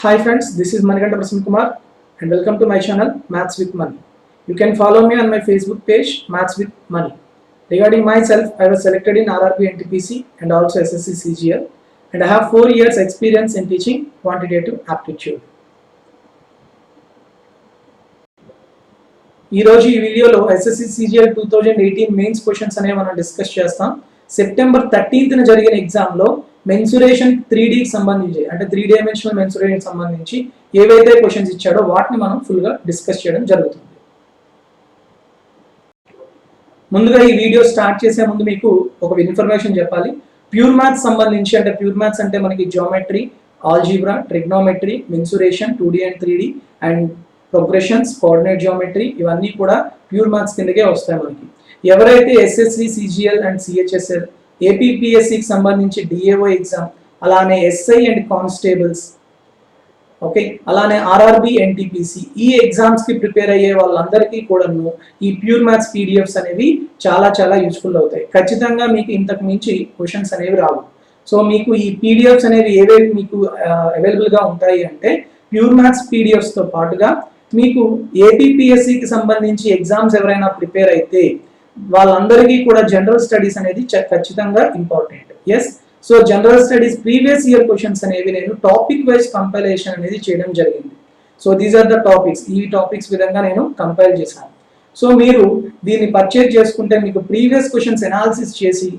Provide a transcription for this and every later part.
Hi friends, this is Manikanta Prasanna Kumar and welcome to my channel Maths with Money. You can follow me on my Facebook page Maths with Money. Regarding myself, I was selected in RRB NTPC and also SSC CGL and I have 4 years experience in teaching quantitative aptitude. ఈ రోజు ఈ వీడియోలో SSC CGL 2018 mains questions అనేవి మనం discuss చేస్తాం. September 13th జరిగిన exam లో mensuration 3D కి సంబంధించి అంటే 3 డైమెన్షనల్ మెన్సురేషన్ సంబంధించి ఏవైతే క్వశ్చన్స్ ఇచ్చాడో వాటిని మనం ఫుల్ గా డిస్కస్ చేయడం జరుగుతుంది. ముందుగా ఈ వీడియో స్టార్ట్ చేసే ముందు మీకు ఒక ఇన్ఫర్మేషన్ చెప్పాలి. ప్యూర్ మ్యాథ్స్ సంబంధించి అంటే ప్యూర్ మ్యాథ్స్ అంటే మనకి geometry, algebra, trigonometry, mensuration 2D and 3D and progressions, coordinate geometry ఇవన్నీ కూడా ప్యూర్ మ్యాథ్స్ కిందకే వస్తాయి మనకి. ఎవరైతే ఎస్ఎస్సి సిజిఎల్ అండ్ సిహెచ్ఎస్ఎల్, ఏపీపీఎస్సికి సంబంధించి డిఏఓ ఎగ్జామ్, అలానే ఎస్ఐ అండ్ కానిస్టేబుల్స్, ఓకే, అలానే ఆర్ఆర్బి ఎన్టీపీసీ ఈ ఎగ్జామ్స్ కి ప్రిపేర్ అయ్యే వాళ్ళందరికీ కూడాను ఈ ప్యూర్ మ్యాథ్స్ పీడిఎఫ్స్ అనేవి చాలా యూస్ఫుల్ అవుతాయి. ఖచ్చితంగా మీకు ఇంతకు మించి క్వశ్చన్స్ అనేవి రావు. సో మీకు ఈ పీడిఎఫ్స్ అనేవి ఏవేవి మీకు అవైలబుల్ గా ఉంటాయి అంటే ప్యూర్ మ్యాథ్స్ పీడిఎఫ్స్ తో పాటుగా మీకు ఏపీపీఎస్సికి సంబంధించి ఎగ్జామ్స్ ఎవరైనా ప్రిపేర్ అయితే వాళ్ళందరికీ కూడా జనరల్ స్టడీస్ అనేది ఖచ్చితంగా important. Yes, so general studies previous year questions అనేవి నేను టాపిక్ వైజ్ కంపైలేషన్ అనేది చేయడం జరిగింది. So these are the topics, ఈ టాపిక్స్ విధంగా నేను కంపైల్ చేశాను. సో మీరు దీన్ని పర్చేజ్ చేసుకుంటే మీకు ప్రీవియస్ క్వశ్చన్స్ ఎనాలిసిస్ చేసి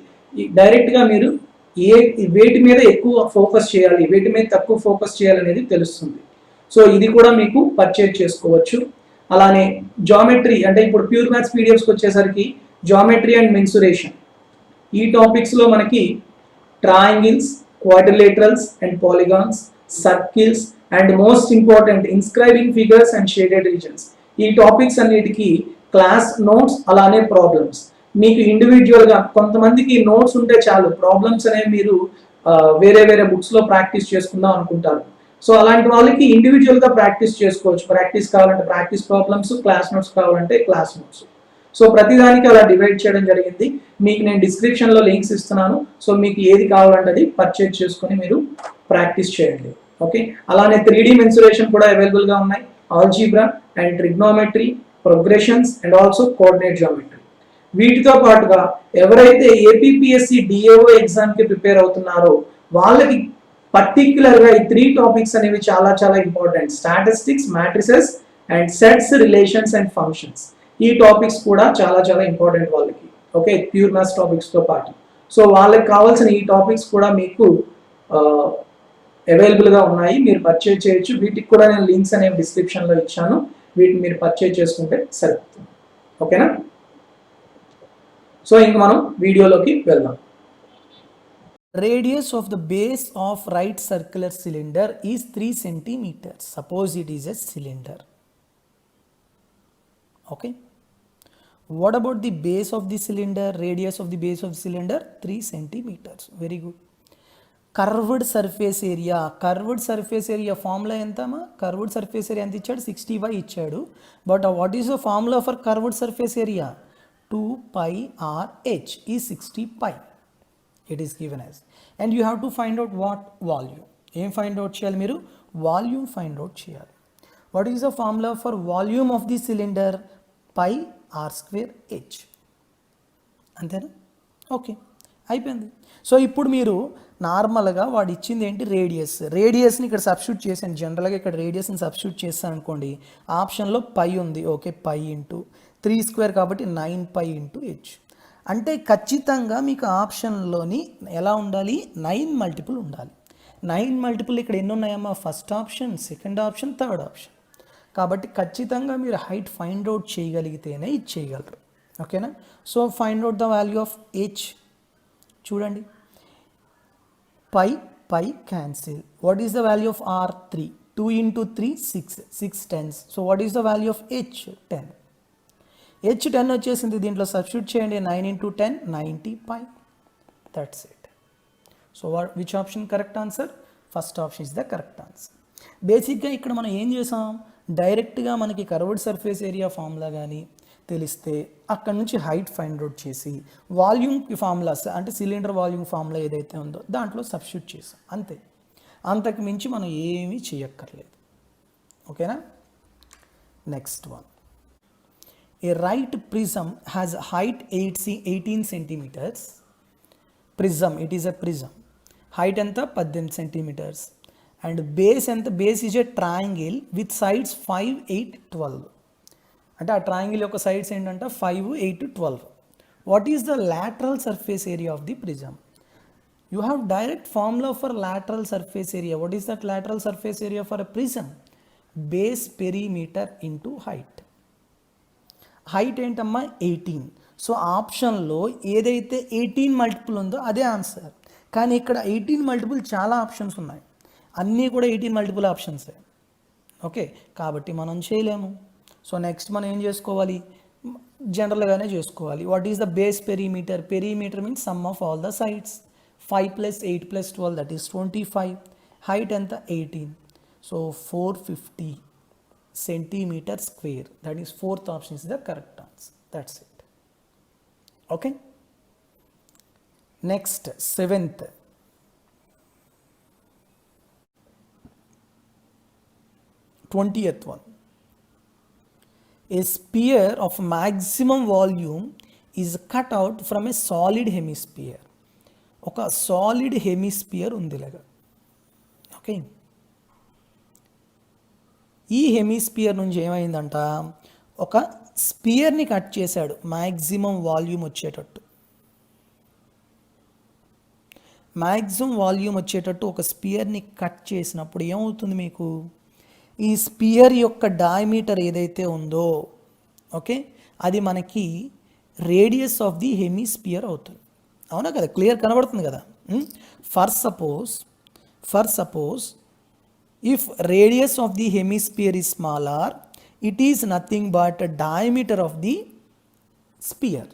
డైరెక్ట్గా మీరు వేటి మీద ఎక్కువ ఫోకస్ చేయాలి, వేటి మీద తక్కువ ఫోకస్ చేయాలనేది తెలుస్తుంది. సో ఇది కూడా మీకు పర్చేజ్ చేసుకోవచ్చు. అలానే జామెట్రీ అంటే ఇప్పుడు ప్యూర్ మ్యాథ్స్ పీడిఎఫ్స్కి వచ్చేసరికి జామెట్రీ అండ్ మెన్సురేషన్ ఈ టాపిక్స్లో మనకి triangles, quadrilaterals and polygons, circles and most important inscribing figures and shaded regions ఈ టాపిక్స్ అన్నిటికీ క్లాస్ నోట్స్ అలానే ప్రాబ్లమ్స్. మీకు ఇండివిజువల్గా కొంతమందికి నోట్స్ ఉంటే చాలు, ప్రాబ్లమ్స్ అనేవి మీరు వేరే బుక్స్లో ప్రాక్టీస్ చేసుకుందాం అనుకుంటారు. సో అలాంటి వాళ్ళకి ఇండివిజువల్గా ప్రాక్టీస్ చేసుకోవచ్చు. ప్రాక్టీస్ కావాలంటే ప్రాక్టీస్ ప్రాబ్లమ్స్, క్లాస్ నోట్స్ కావాలంటే క్లాస్ నోట్స్. సో ప్రతిదానికి అలా డివైడ్ చేయడం జరిగింది. మీకు నేను డిస్క్రిప్షన్లో లింక్స్ ఇస్తున్నాను. సో మీకు ఏది కావాలంటే అది పర్చేజ్ చేసుకొని మీరు ప్రాక్టీస్ చేయండి. ఓకే, అలానే 3D మెన్సురేషన్ కూడా అవైలబుల్గా ఉన్నాయి. Algebra and trigonometry, progressions and also coordinate geometry. వీటితో పాటుగా ఎవరైతే ఏపీపీఎస్సి డిఏఓ ఎగ్జామ్కి ప్రిపేర్ అవుతున్నారో వాళ్ళకి పర్టిక్యులర్గా ఈ 3 టాపిక్స్ అనేవి చాలా important. Statistics, matrices and sets, relations and functions ఈ టాపిక్స్ కూడా చాలా ఇంపార్టెంట్ వాళ్ళకి. ఓకే, ప్యూర్ మ్యాథ్స్ టాపిక్స్తో పాటు. సో వాళ్ళకి కావాల్సిన ఈ టాపిక్స్ కూడా మీకు అవైలబుల్గా ఉన్నాయి, మీరు పర్చేజ్ చేయొచ్చు. వీటికి కూడా నేను లింక్స్ అనేవి డిస్క్రిప్షన్లో ఇచ్చాను, వీటిని మీరు పర్చేజ్ చేసుకుంటే సరిపోతుంది. ఓకేనా? సో ఇంక మనం వీడియోలోకి వెళ్దాం. Radius of the base of right circular cylinder is 3 centimeters. Suppose it is a cylinder. Okay. What about the base of the cylinder? Radius of the base of the cylinder 3 centimeters. Very good. Curved surface area. Curved surface area formula entama? Curved surface area ent ichadu 60y ichadu. But what is the formula for curved surface area? 2 pi r h is 60 pi. It is given as, and you have to find out what volume. Em find out cheyali meeru volume find out cheyali. What is the formula for volume of the cylinder? Pi r square h. అంతేనా? Okay, అయిపోయింది. So ఇప్పుడు మీరు నార్మల్గా వాడు ఇచ్చింది ఏంటి? రేడియస్ని ఇక్కడ substitute చేసాను. జనరల్గా ఇక్కడ రేడియస్ని సబ్స్టిట్యూట్ చేస్తాను అనుకోండి, ఆప్షన్లో పై ఉంది. ఓకే, పై ఇంటూ 3 స్క్వేర్ కాబట్టి 9 పై ఇంటూ హెచ్. అంటే ఖచ్చితంగా మీకు ఆప్షన్లోని ఎలా ఉండాలి? 9 మల్టిపుల్ ఉండాలి. 9 మల్టిపుల్ ఇక్కడ ఎన్ని ఉన్నాయమ్మా? First option, second option, third option. కాబట్టి ఖచ్చితంగా మీరు హైట్ ఫైండ్ అవుట్ చేయగలిగితేనే ఇది చేయగలరు. ఓకేనా? So find out the value of h. చూడండి, pi cancel. What is the value of r? 3. 2 into 3 6 tens. So what is the value of h? 10. H 10 వచ్చేసింది. దీంట్లో substitute చేయండి. 9 into 10 90 pi. That's it. So which option correct answer? First option is the correct answer. బేసిక్గా ఇక్కడ మనం ఏం చేసాం? డైరెక్ట్గా మనకి కర్వ్డ్ సర్ఫేస్ ఏరియా ఫార్ములా కానీ తెలిస్తే అక్కడ నుంచి హైట్ ఫైండ్ అవుట్ చేసి వాల్యూమ్ ఫార్ములాస్ అంటే సిలిండర్ వాల్యూమ్ ఫార్ములా ఏదైతే ఉందో దాంట్లో సబ్స్టిట్యూట్ చేసాం, అంతే. అంతకు మించి మనం ఏమీ చేయక్కర్లేదు. ఓకేనా? Next one. A right prism has height 18 centimeters. Prism, it is a prism. Height ఎంత 18 centimeters. And base ఎంత? Base is a triangle with sides 5, 8, 12. అంటే ఆ ట్రయాంగిల్ యొక్క సైడ్స్ ఏంటంటే 5, 8, 12. What is the lateral surface area of the prism? You have direct formula for lateral surface area. What is that lateral surface area for a prism? Base perimeter into height. Height ఏంటమ్మా 18. So ఆప్షన్లో ఏదైతే 18 multiple ఉందో అదే answer. కానీ ఇక్కడ 18 multiple చాలా options ఉన్నాయి, అన్నీ కూడా 18 మల్టిపుల్ ఆప్షన్సే. ఓకే, కాబట్టి మనం చేయలేము. సో నెక్స్ట్ మనం ఏం చేసుకోవాలి? జనరల్గానే చేసుకోవాలి. What is the base perimeter? Perimeter means some of all the sides. 5 + 8 + 12 that is 25. Height ఎంత? 18. So 450 centimeter square. That is fourth option is the correct answer. That's it. Okay. Next, 7th. 20th one. A sphere of maximum volume is cut out from a solid hemisphere. ఒక solid hemisphere ఉంది ఇలాగా. Okay, ఈ hemisphere నుంచి ఏమైందంట, ఒక స్పియర్ని cut చేశాడు maximum volume వచ్చేటట్టు. Maximum volume వచ్చేటట్టు ఒక స్పియర్ని కట్ చేసినప్పుడు ఏమవుతుంది మీకు? ఈ స్పియర్ యొక్క డయామీటర్ ఏదైతే ఉందో, ఓకే, అది మనకి రేడియస్ ఆఫ్ ది హెమిస్పియర్ అవుతుంది. అవునా కదా? క్లియర్ కనబడుతుంది కదా? For suppose if radius of the hemisphere is smaller, it is nothing but a diameter of the sphere.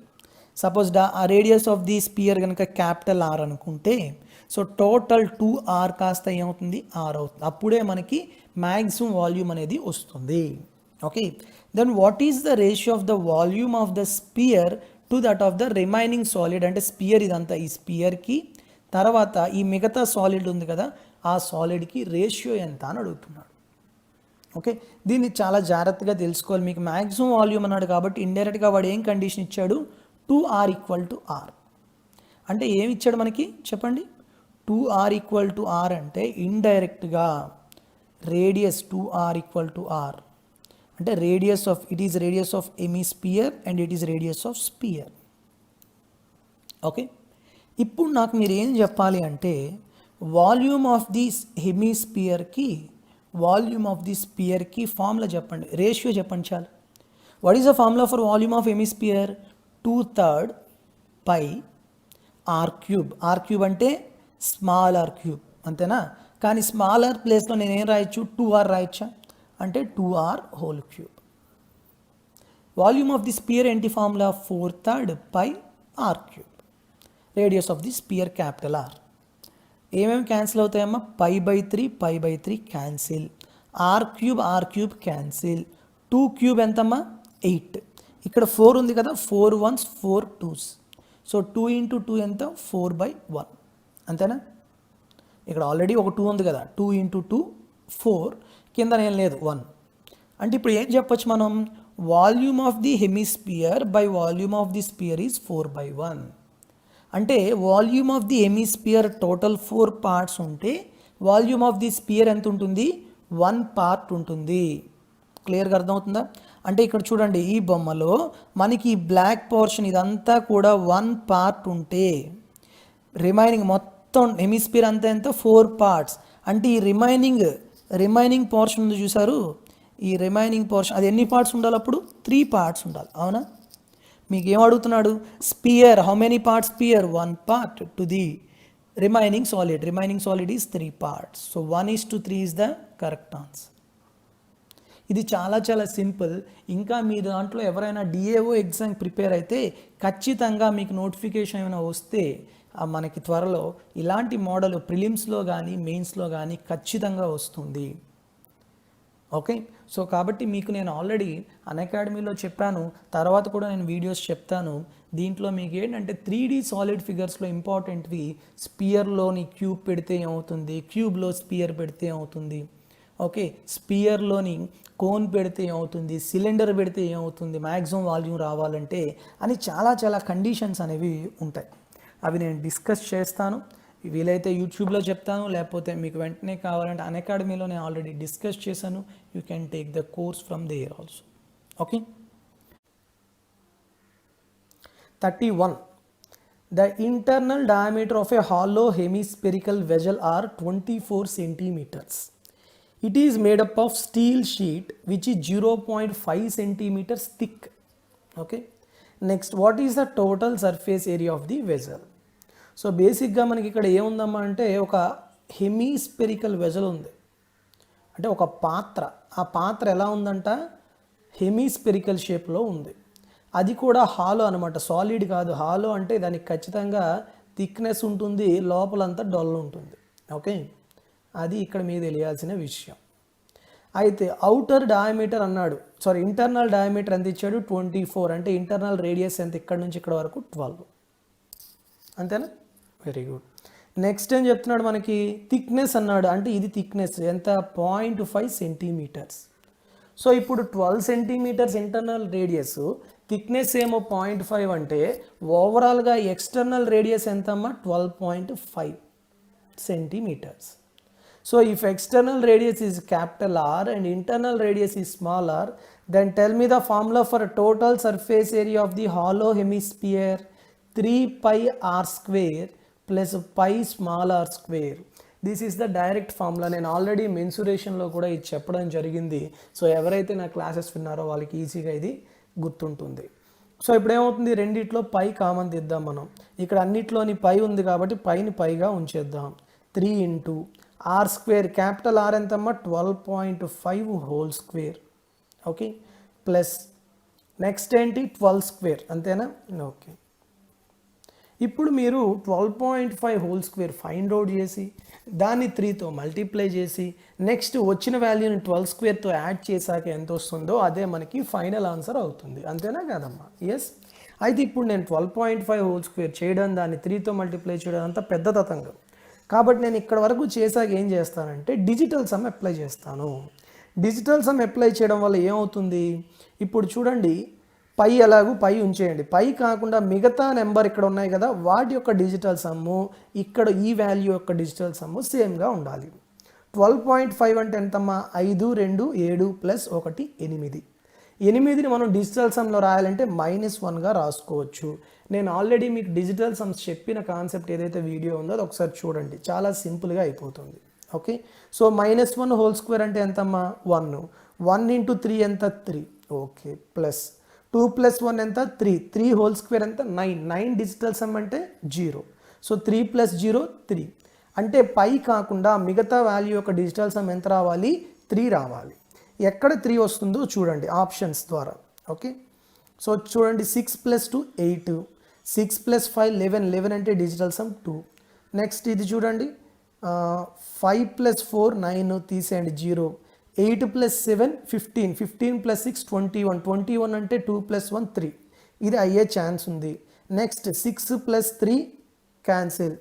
Suppose radius of the sphere కనుక క్యాపిటల్ R అనుకుంటే, so total 2R కాస్త ఏమవుతుంది? R అవుతుంది. అప్పుడే మనకి మ్యాక్సిమం వాల్యూమ్ అనేది వస్తుంది. Okay, then what is the ratio of the volume of the sphere to that of the remaining solid? అంటే స్పియర్ ఇదంతా, ఈ స్పియర్కి తర్వాత ఈ మిగతా సాలిడ్ ఉంది కదా, ఆ సాలిడ్కి రేషియో ఎంత అని అడుగుతున్నాడు. ఓకే, దీన్ని చాలా జాగ్రత్తగా తెలుసుకోవాలి. మీకు మ్యాక్సిమం వాల్యూమ్ అన్నాడు కాబట్టి ఇండైరెక్ట్గా వాడు ఏం కండిషన్ ఇచ్చాడు? 2R = R. అంటే ఏమి ఇచ్చాడు మనకి చెప్పండి? 2R = R అంటే ఇండైరెక్ట్గా రేడియస్ 2R = R అంటే radius of, it is radius of hemisphere and it is radius of sphere. Okay, ఇప్పుడు నాకు మీరు ఏం చెప్పాలి అంటే వాల్యూమ్ ఆఫ్ ది హెమిస్పియర్కి, వాల్యూమ్ ఆఫ్ ది స్పియర్కి ఫార్ములా చెప్పండి, రేషియో చెప్పండి చాలు. What is the formula for volume of hemisphere? 2/3 pi R³ R³ అంటే స్మాల్ R³ అంతేనా? కానీ స్మాల్ R ప్లేస్లో నేను ఏం రాయొచ్చు? 2R రాయొచ్చా? అంటే 2R³. Volume of the sphere ఏంటి formula? 4/3 pi R³. Radius of the sphere capital R. ఏమేమి క్యాన్సిల్ అవుతాయమ్మా? π/3 క్యాన్సిల్, R³ క్యాన్సిల్, 2³ ఎంతమ్మా? 8. ఇక్కడ 4 ఉంది కదా, 4 1s 4 2s. సో 2 × 2 ఎంత? 4/1 అంతేనా? ఇక్కడ ఆల్రెడీ ఒక 2 ఉంది కదా, 2 × 2 4, కింద ఏం లేదు 1. అంటే ఇప్పుడు ఏం చెప్పొచ్చు మనం? Volume of the hemisphere by volume of the spear is 4/1. అంటే volume of the hemisphere total 4 parts ఉంటే వాల్యూమ్ ఆఫ్ ది స్పియర్ ఎంత ఉంటుంది? 1 పార్ట్ ఉంటుంది. క్లియర్గా అర్థమవుతుందా? అంటే ఇక్కడ చూడండి, ఈ బొమ్మలో మనకి ఈ బ్లాక్ పోర్షన్ ఇదంతా కూడా 1 పార్ట్ ఉంటే రిమైనింగ్ మొత్తం హెమిస్పియర్ అంతా ఎంత? 4 పార్ట్స్. అంటే ఈ రిమైనింగ్ పోర్షన్ ఉంది చూసారు, ఈ రిమైనింగ్ పోర్షన్ అది ఎన్ని పార్ట్స్ ఉండాలి? అప్పుడు 3 పార్ట్స్ ఉండాలి. అవునా? మీకు ఏం అడుగుతున్నాడు? Sphere, how many parts sphere? 1 part to the remaining solid is 3 parts. So 1:3 is the correct answer. ఇది చాలా చాలా సింపుల్. ఇంకా మీ దాంట్లో ఎవరైనా డిఏఓ ఎగ్జామ్ ప్రిపేర్ అయితే ఖచ్చితంగా మీకు నోటిఫికేషన్ ఏమైనా వస్తే మనకి త్వరలో ఇలాంటి మోడల్ ప్రిలిమ్స్లో కానీ మెయిన్స్లో కానీ ఖచ్చితంగా వస్తుంది. ఓకే, సో కాబట్టి మీకు నేను ఆల్రెడీ అన్అకాడమీలో చెప్పాను, తర్వాత కూడా నేను వీడియోస్ చెప్తాను. దీంట్లో మీకు ఏంటంటే 3D సాలిడ్ ఫిగర్స్లో ఇంపార్టెంట్వి స్పియర్లోని క్యూబ్ పెడితే ఏమవుతుంది, క్యూబ్లో స్పియర్ పెడితే ఏమవుతుంది, ఓకే, స్పియర్లోని కోన్ పెడితే ఏమవుతుంది, సిలిండర్ పెడితే ఏమవుతుంది, మ్యాక్సిమం వాల్యూమ్ రావాలంటే అని చాలా చాలా కండిషన్స్ అనేవి ఉంటాయి. అవి నేను డిస్కస్ చేస్తాను, వీలైతే యూట్యూబ్లో చెప్తాను, లేకపోతే మీకు వెంటనే కావాలంటే అన్అకాడమీలో నేను ఆల్రెడీ డిస్కస్ చేశాను. You can take the course from there also. Okay, 31. The internal diameter of a hollow hemispherical vessel are 24 centimeters. It is made up of steel sheet which is 0.5 centimeters thick. Okay, next, what is the total surface area of the vessel? So బేసిక్గా మనకి ఇక్కడ ఏముందమ్మా అంటే ఒక హెమీస్పెరికల్ vessel ఉంది, అంటే ఒక పాత్ర. ఆ పాత్ర ఎలా ఉందంట, హెమీస్పెరికల్ షేప్లో ఉంది. అది కూడా హాలో అనమాట, సాలిడ్ కాదు. హాలో అంటే దానికి ఖచ్చితంగా థిక్నెస్ ఉంటుంది, లోపలంతా డొల్ ఉంటుంది. ఓకే, అది ఇక్కడ మీకు తెలియాల్సిన విషయం. అయితే అవుటర్ డయామీటర్ అన్నాడు, సారీ ఇంటర్నల్ డయామీటర్ ఎంత ఇచ్చాడు, 24. అంటే ఇంటర్నల్ రేడియస్ ఎంత, ఇక్కడ నుంచి ఇక్కడ వరకు 12. అంతేనా, వెరీ గుడ్. నెక్స్ట్ ఏం చెప్తున్నాడు మనకి, థిక్నెస్ అన్నాడు, అంటే ఇది థిక్నెస్ ఎంత, 0.5 సెంటీమీటర్స్. సో ఇప్పుడు 12 సెంటీమీటర్స్ ఇంటర్నల్ రేడియస్, థిక్నెస్ ఏమో 0.5 అంటే ఓవరాల్గా ఎక్స్టర్నల్ రేడియస్ ఎంతమ్మా, 12.5 centimetres. So if external radius is capital R and internal radius is small r, then tell me the formula for a total surface area of the hollow hemisphere, 3 pi r square plus pi small r square. This is the direct formula. నేను already మెన్సురేషన్లో కూడా ఇది చెప్పడం జరిగింది. So ఎవరైతే నా classes విన్నారో వాళ్ళకి ఈజీగా ఇది గుర్తుంటుంది. సో ఇప్పుడు ఏమవుతుంది, రెండిట్లో పై కామన్ తీద్దాం మనం. ఇక్కడ అన్నిట్లోని పై ఉంది కాబట్టి పైని పైగా ఉంచేద్దాం. 3 into r square, capital R ఎంతమ్మా, 12.5 whole square. Okay, plus next ఏంటి, 12 స్క్వేర్, అంతేనా. ఓకే, ఇప్పుడు మీరు 12.5 హోల్ స్క్వేర్ ఫైండ్ అవుట్ చేసి దాన్ని 3తో మల్టిప్లై చేసి నెక్స్ట్ వచ్చిన వాల్యూని 12 స్క్వేర్తో యాడ్ చేశాక ఎంత వస్తుందో అదే మనకి ఫైనల్ ఆన్సర్ అవుతుంది. అంతేనా కాదమ్మా, ఎస్. అయితే ఇప్పుడు నేను 12.5 హోల్ స్క్వేర్ చేయడం, దాన్ని 3తో మల్టిప్లై చేయడం అంతా పెద్ద తతంగం. కాబట్టి నేను ఇక్కడ వరకు చేశాక ఏం చేస్తానంటే డిజిటల్ సమ్ అప్లై చేస్తాను. డిజిటల్ సమ్ అప్లై చేయడం వల్ల ఏమవుతుంది, ఇప్పుడు చూడండి, పై ఎలాగూ పై ఉంచేయండి, పై కాకుండా మిగతా నెంబర్ ఇక్కడ ఉన్నాయి కదా వాటి యొక్క డిజిటల్ సమ్ము, ఇక్కడ ఈ వాల్యూ యొక్క డిజిటల్ సమ్ము సేమ్గా ఉండాలి. 12.5 అంటే ఎంతమ్మా, 5, 2, 7 ప్లస్ 1, 8. 8ని మనం డిజిటల్ సమ్లో రాయాలంటే -1గా రాసుకోవచ్చు. నేను ఆల్రెడీ మీకు డిజిటల్ సమ్స్ చెప్పిన కాన్సెప్ట్ ఏదైతే వీడియో ఉందో అది ఒకసారి చూడండి, చాలా సింపుల్గా అయిపోతుంది. ఓకే, సో -1 హోల్ స్క్వేర్ అంటే ఎంతమ్మా, 1. 1 ఇంటూ 3 ఎంత, 3. ఓకే, ప్లస్ 2 ప్లస్ 1 ఎంత, 3. 3 హోల్ స్క్వేర్ ఎంత, 9. 9 డిజిటల్ సమ్ అంటే 0. So 3 plus 0, 3. అంటే పై కాకుండా మిగతా వాల్యూ యొక్క డిజిటల్ సమ్ ఎంత రావాలి, 3 రావాలి. ఎక్కడ 3 వస్తుందో చూడండి ఆప్షన్స్ ద్వారా. ఓకే, సో చూడండి, 6 ప్లస్ 2, 8. 6 ప్లస్ 5, 11. 11 అంటే డిజిటల్ సమ్ 2. నెక్స్ట్ ఇది చూడండి, 5 ప్లస్ 4, 9 తీసేయండి, 0. 8 ప్లస్ 7, 15. 15 ప్లస్ 6, 21. 21 అంటే 2 ప్లస్ 1, 3. ఇది అయ్యే ఛాన్స్ ఉంది. Next 6 plus 3 cancel.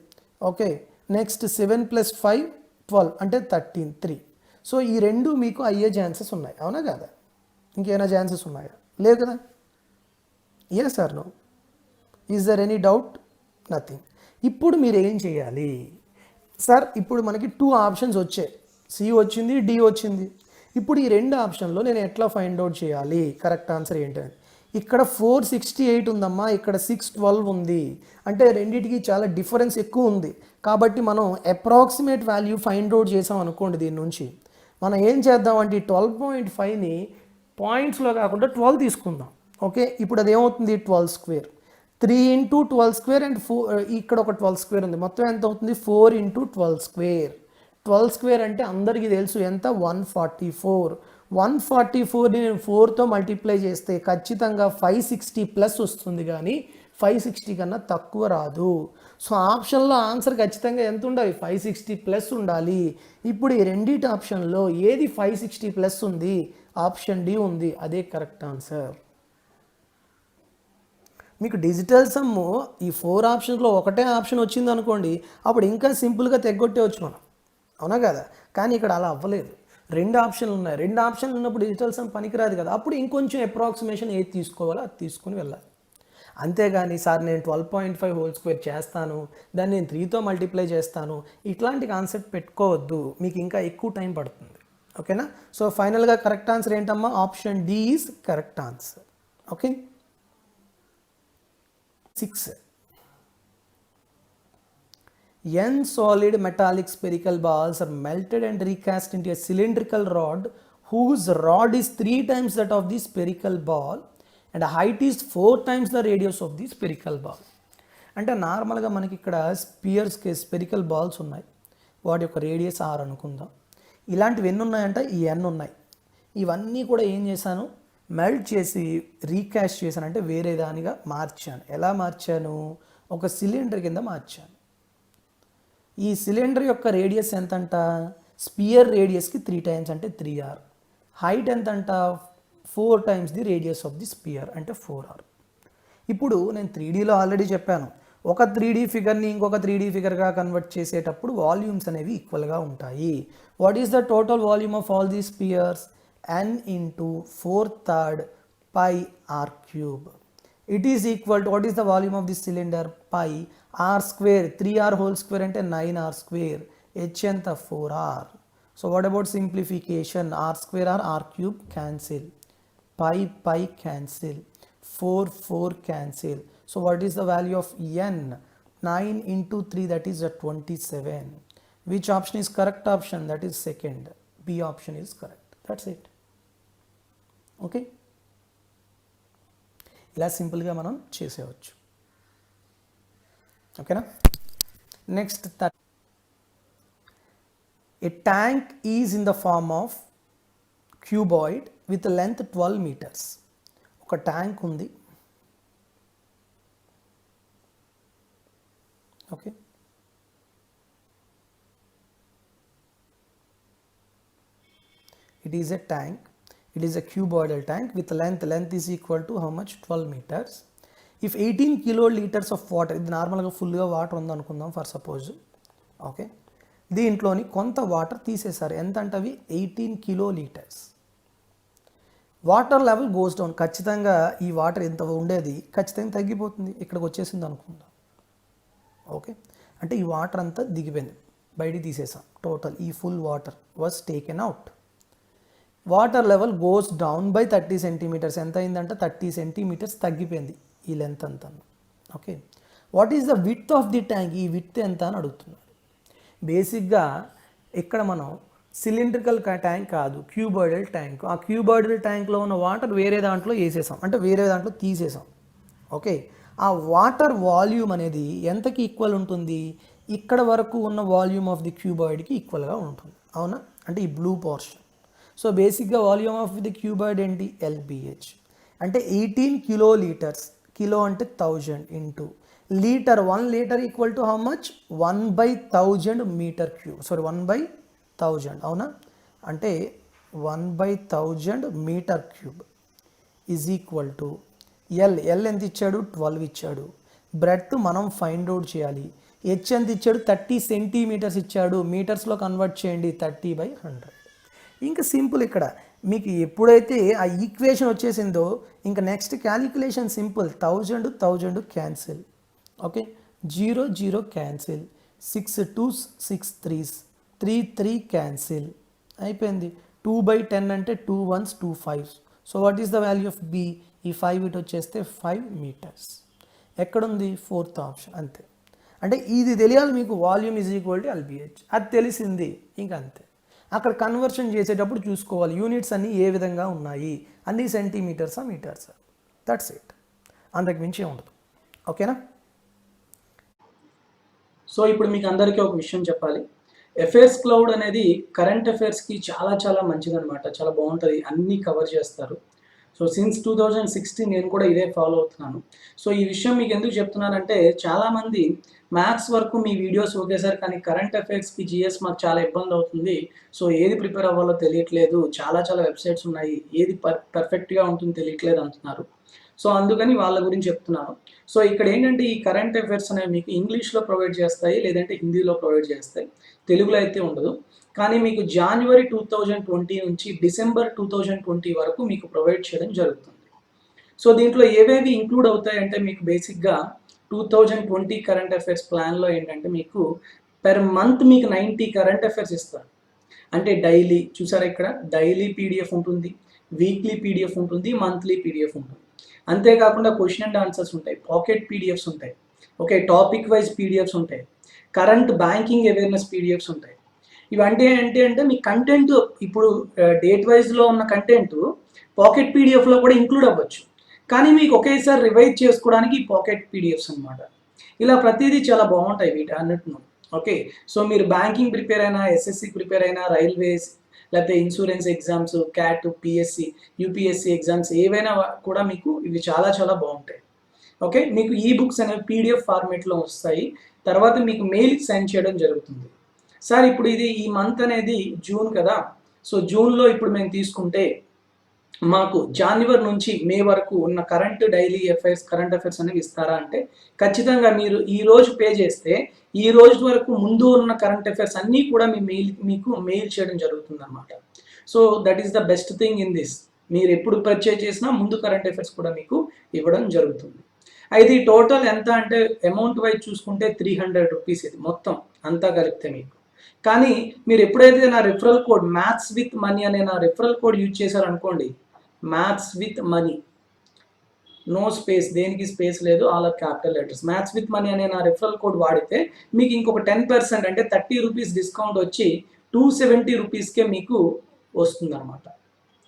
Okay, next 7 plus 5, 12 అంటే 13, 3. సో ఈ రెండు మీకు అయ్యే ఛాన్సెస్ ఉన్నాయి, అవునా కదా. ఇంకేమైనా ఛాన్సెస్ ఉన్నాయా, లేదు కదా. Yes or no, is there any doubt, nothing. ఇప్పుడు మీరు ఏం చేయాలి సార్, ఇప్పుడు మనకి 2 ఆప్షన్స్ వచ్చాయి, సి వచ్చింది, డి వచ్చింది. ఇప్పుడు ఈ 2 ఆప్షన్లో నేను ఎట్లా ఫైండ్ అవుట్ చేయాలి కరెక్ట్ ఆన్సర్ ఏంటంటే, ఇక్కడ 468 ఉందమ్మా, ఇక్కడ 612 ఉంది, అంటే రెండింటికి చాలా డిఫరెన్స్ ఎక్కువ ఉంది. కాబట్టి మనం అప్రాక్సిమేట్ వాల్యూ ఫైండ్ అవుట్ చేసాం అనుకోండి, దీని నుంచి మనం ఏం చేద్దామంటే 12.5ని పాయింట్స్లో కాకుండా 12 తీసుకుందాం. ఓకే, ఇప్పుడు అది ఏమవుతుంది, 12 స్క్వేర్. 3 ఇంటూ 12 స్క్వేర్ అండ్ 4, ఇక్కడ ఒక 12 స్క్వేర్ ఉంది, మొత్తం ఎంత అవుతుంది, 4 ఇంటూ 12 స్క్వేర్. 12 స్క్వేర్ అంటే అందరికీ తెలుసు ఎంత, 144. 144ని నేను 4తో మల్టిప్లై చేస్తే ఖచ్చితంగా 560 ప్లస్ వస్తుంది, కానీ 560 కన్నా తక్కువ రాదు. సో ఆప్షన్లో ఆన్సర్ ఖచ్చితంగా ఎంత ఉండాలి? 560 ప్లస్ ఉండాలి. ఇప్పుడు ఈ రెండింటి ఆప్షన్లో ఏది 560 ప్లస్ ఉంది? ఆప్షన్ డి ఉంది, అదే కరెక్ట్ ఆన్సర్. మీకు డిజిటల్ సమ్ము ఈ 4 ఆప్షన్స్లో ఒకటే ఆప్షన్ వచ్చింది అనుకోండి, అప్పుడు ఇంకా సింపుల్గా తెగొట్టేవచ్చు మనం, అవునా కదా? కానీ ఇక్కడ అలా అవ్వలేదు. 2 ఆప్షన్లు ఉన్నాయి. 2 ఆప్షన్లు ఉన్నప్పుడు డిజిటల్ సమ్ పనికిరాదు కదా. అప్పుడు ఇంకొంచెం అప్రాక్సిమేషన్ ఏది తీసుకోవాలో అది తీసుకుని వెళ్ళాలి. అంతేగాని సార్ నేను 12.5 హోల్ స్క్వేర్ చేస్తాను, దాన్ని నేను 3తో మల్టిప్లై చేస్తాను, ఇట్లాంటి కాన్సెప్ట్ పెట్టుకోవద్దు, మీకు ఇంకా ఎక్కువ టైం పడుతుంది. ఓకేనా? సో ఫైనల్గా కరెక్ట్ ఆన్సర్ ఏంటమ్మా? Option D is correct answer. Okay. 6. N solid metallic spherical balls are melted and recast into a cylindrical rod whose rod is 3 times that of the spherical ball and height is 4 times the radius of the spherical ball. అంటే నార్మల్గా మనకి ఇక్కడ spherical balls ఉన్నాయి, వాటి యొక్క radius r అనుకుందాం. ఇలాంటివి ఎన్ని ఉన్నాయంటే ఈ n ఉన్నాయి. ఇవన్నీ కూడా ఏం చేశాను? మెల్ట్ చేసి రీకాస్ట్ చేశాను, అంటే వేరే దానిగా మార్చాను. ఎలా మార్చాను? ఒక సిలిండర్ కింద మార్చాను. ఈ సిలిండర్ యొక్క రేడియస్ ఎంతంట? స్పియర్ రేడియస్కి 3 టైమ్స్ అంటే 3r. హైట్ ఎంతంట? 4 times the radius of the sphere అంటే 4r. ఇప్పుడు నేను 3Dలో ఆల్రెడీ చెప్పాను, ఒక 3D ఫిగర్ని ఇంకొక 3D ఫిగర్గా కన్వర్ట్ చేసేటప్పుడు వాల్యూమ్స్ అనేవి ఈక్వల్గా ఉంటాయి. What is the total volume of all the spheres? n into 4/3 pi r cube. It is equal to, what is the volume of this cylinder? Pi r square, 3r whole square అంటే 9r square, h ఎంత? 4r. So what about simplification? r square r cube cancel, pi cancel, 4 cancel. So what is the value of n? 9 into 3, that is 27. Which option is correct option? That is second. B option is correct. That's it. Okay, ఇలా సింపుల్గా మనం చేసేయచ్చు. ఓకేనా? Next, a tank is in the form of cuboid with length 12 metres. ఒక tank ఉంది. Okay, it is a tank. It is a cuboidal tank with length is equal to how much? 12 meters. If 18 kiloliters of water, ఇది నార్మల్గా ఫుల్గా water ఉంది అనుకుందాం for suppose. Okay, దీంట్లోని కొంత water తీసేశారు. ఎంత అంటే అవి 18 kiloliters. Water level goes down. ఖచ్చితంగా ఈ వాటర్ ఎంత ఉండేది ఖచ్చితంగా తగ్గిపోతుంది, ఇక్కడికి వచ్చేసింది అనుకుందాం. ఓకే, అంటే ఈ వాటర్ అంతా దిగిపోయింది, బయటికి తీసేసాం. టోటల్ ఈ full water was taken out. Water level goes down by 30 centimetres. ఎంత అయిందంటే 30 సెంటీమీటర్స్ తగ్గిపోయింది ఈ లెంత్ అంతా. Okay, what is the width of the tank? ఈ విడ్త్ ఎంత అని అడుగుతున్నారు. బేసిక్గా ఇక్కడ మనం సిలిండ్రికల్ ట్యాంక్ కాదు, క్యూబాయిడల్ ట్యాంక్. ఆ క్యూబాయిడల్ ట్యాంక్లో ఉన్న వాటర్ వేరే దాంట్లో వేసేసాం, అంటే వేరే దాంట్లో తీసేసాం. ఓకే, ఆ వాటర్ వాల్యూమ్ అనేది ఎంతకి ఈక్వల్ ఉంటుంది? ఇక్కడ వరకు ఉన్న వాల్యూమ్ ఆఫ్ ది క్యూబాయిడ్కి ఈక్వల్గా ఉంటుంది, అవునా? అంటే ఈ బ్లూ పోర్షన్. సో బేసిక్గా వాల్యూమ్ ఆఫ్ ది క్యూబాయిడ్ ఏంటి? LBH. అంటే 18 kiloliters. కిలో అంటే 1000 into litre. 1 litre equal to how much? 1/1000 metre cube. Sorry, 1/1000, అవునా? అంటే 1/1000 metre cube is equal to L ఎంత ఇచ్చాడు? 12 ఇచ్చాడు. బ్రెడ్త్ మనం ఫైండ్ అవుట్ చేయాలి. హెచ్ ఎంత ఇచ్చాడు? 30 సెంటీమీటర్స్ ఇచ్చాడు. మీటర్స్లో కన్వర్ట్ చేయండి, 30/100. ఇంకా సింపుల్. ఇక్కడ మీకు ఎప్పుడైతే ఆ ఈక్వేషన్ వచ్చేసిందో ఇంకా next calculation simple. 1000 cancel. Okay, 0 cancel, 6 2s 6 3s, 3 cancel, అయిపోయింది. 2/10 అంటే 2 1s 2 5s. So what is the value of b? ఈ 5 ఇటు వచ్చేస్తే 5 మీటర్స్. ఎక్కడుంది? 4th option. అంతే. అంటే ఇది తెలియాలి మీకు, volume is equal to LBH. అది తెలిసింది, ఇంకా అంతే. అక్కడ కన్వర్షన్ చేసేటప్పుడు చూసుకోవాలి యూనిట్స్ అన్నీ ఏ విధంగా ఉన్నాయి, అన్ని సెంటీమీటర్సా మీటర్సా. దట్స్ ఇట్, అంతకు మించి ఉండదు. ఓకేనా? సో ఇప్పుడు మీకు అందరికీ ఒక విషయం చెప్పాలి. ఎఫ్ఏఎస్ క్లౌడ్ అనేది కరెంట్ అఫైర్స్కి చాలా చాలా మంచిదన్నమాట, చాలా బాగుంటుంది, అన్నీ కవర్ చేస్తారు. సో సిన్స్ 2016 నేను కూడా ఇదే ఫాలో అవుతున్నాను. సో ఈ విషయం మీకు ఎందుకు చెప్తున్నానంటే చాలామంది మ్యాథ్స్ వరకు మీ వీడియోస్ ఓకే సార్, కానీ కరెంట్ అఫైర్స్కి జిఎస్ మాకు చాలా ఇబ్బంది అవుతుంది. సో ఏది ప్రిపేర్ అవ్వాలో తెలియట్లేదు, చాలా చాలా వెబ్సైట్స్ ఉన్నాయి, ఏది పర్ఫెక్ట్గా ఉంటుందో తెలియట్లేదు అంటున్నారు. సో అందుకని వాళ్ళ గురించి చెప్తున్నాను. సో ఇక్కడ ఏంటంటే ఈ కరెంట్ అఫైర్స్ అనేవి మీకు ఇంగ్లీష్లో ప్రొవైడ్ చేస్తాయి, లేదంటే హిందీలో ప్రొవైడ్ చేస్తాయి, తెలుగులో అయితే ఉండదు. కానీ మీకు జనవరి 2020 నుంచి డిసెంబర్ 2020 వరకు మీకు ప్రొవైడ్ చేయడం జరుగుతుంది. సో దీంట్లో ఏవేవి ఇంక్లూడ్ అవుతాయంటే మీకు బేసిక్గా 2020 కరెంట్ అఫైర్స్ ప్లాన్లో ఏంటంటే మీకు పెర్ మంత్ మీకు 90 కరెంట్ అఫైర్స్ ఇస్తారు. అంటే డైలీ చూసారా, ఇక్కడ డైలీ పీడిఎఫ్ ఉంటుంది, వీక్లీ పీడిఎఫ్ ఉంటుంది, మంత్లీ పీడిఎఫ్ ఉంటుంది. అంతేకాకుండా క్వశ్చన్ అండ్ ఆన్సర్స్ ఉంటాయి, పాకెట్ పీడిఎఫ్స్ ఉంటాయి, ఓకే, టాపిక్ వైజ్ పీడిఎఫ్స్ ఉంటాయి, కరెంట్ బ్యాంకింగ్ అవేర్నెస్ పీడిఎఫ్స్ ఉంటాయి. ఇవంటే ఏంటి అంటే మీ కంటెంట్ ఇప్పుడు డేట్ వైజ్లో ఉన్న కంటెంట్ పాకెట్ పీడిఎఫ్లో కూడా ఇంక్లూడ్ అవ్వచ్చు, కానీ మీకు ఒకేసారి రివైజ్ చేసుకోవడానికి ఈ పాకెట్ పీడిఎఫ్స్ అనమాట. ఇలా ప్రతిదీ చాలా బాగుంటాయి వీటి అన్నిటిను. ఓకే, సో మీరు బ్యాంకింగ్ ప్రిపేర్ అయినా, ఎస్ఎస్సి ప్రిపేర్ అయినా, రైల్వేస్, లేకపోతే insurance exams, cat, PSC, UPSC exams ఏవైనా కూడా మీకు ఇవి చాలా చాలా బాగుంటాయి. ఓకే, మీకు ఈ బుక్స్ అనేవి పీడిఎఫ్ ఫార్మేట్లో వస్తాయి, తర్వాత మీకు మెయిల్కి సెండ్ చేయడం జరుగుతుంది. సార్ ఇప్పుడు ఇది ఈ మంత్ అనేది జూన్ కదా, సో జూన్లో ఇప్పుడు మేము తీసుకుంటే మాకు జనవరి నుంచి మే వరకు ఉన్న current daily affairs, current affairs అనేవి ఇస్తారా అంటే ఖచ్చితంగా మీరు ఈ రోజు పే చేస్తే ఈ రోజు వరకు ముందు ఉన్న కరెంట్ అఫైర్స్ అన్నీ కూడా మీకు మెయిల్ చేయడం జరుగుతుంది అనమాట. So that is the best thing in this. మీరు ఎప్పుడు పర్చేజ్ చేసినా ముందు కరెంట్ అఫైర్స్ కూడా మీకు ఇవ్వడం జరుగుతుంది. అయితే ఈ టోటల్ ఎంత అంటే అమౌంట్ వైజ్ చూసుకుంటే 300 రూపీస్ ఇది మొత్తం అంతా కలిపితే మీకు. కానీ మీరు ఎప్పుడైతే నా referral code maths with money అనే నా రిఫరల్ కోడ్ యూజ్ చేశారనుకోండి, maths with money, no space, దేనికి స్పేస్ లేదు, all are capital letters, maths with money అనే నా రిఫరల్ కోడ్ వాడితే మీకు ఇంకొక 10% అంటే 30 రూపీస్ డిస్కౌంట్ వచ్చి 270 రూపీస్కే మీకు వస్తుంది అనమాట.